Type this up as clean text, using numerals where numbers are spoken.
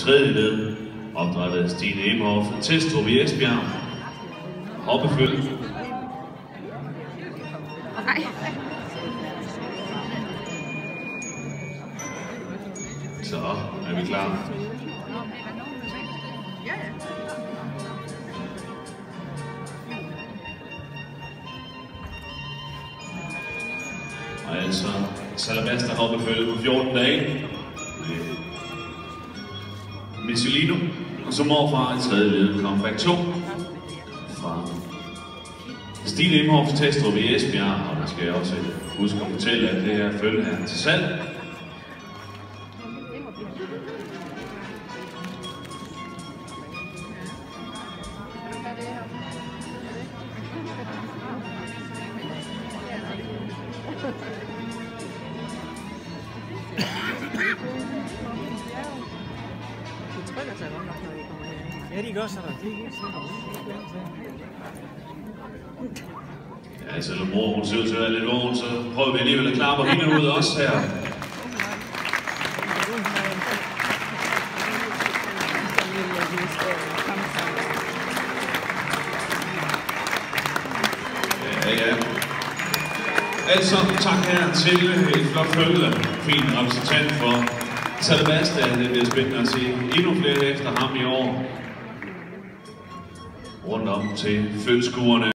tredje led, opdrettet af Stine Emhoff, Testrup i Esbjerg. Hoppefølge. Så er vi klar. Og altså Salabaster hoppefølge på 14 dage. Michelino, og så morfra i tredje led, comeback 2 fra Stine Emhoff, Testrup i Esbjerg, og der skal jeg også huske at fortælle, at det her følge er til salg. Ja, de gør så der. Ja, selvom mor hun ser ud til at være lidt vågen, så prøver vi alligevel at klappe hende ud også her. Ja. Altså, tak her til et flot følge. Fin repræsentant for Salabaster. Det bliver spændende at se endnu flere efter ham i år. Rundt om til følgeskuerne.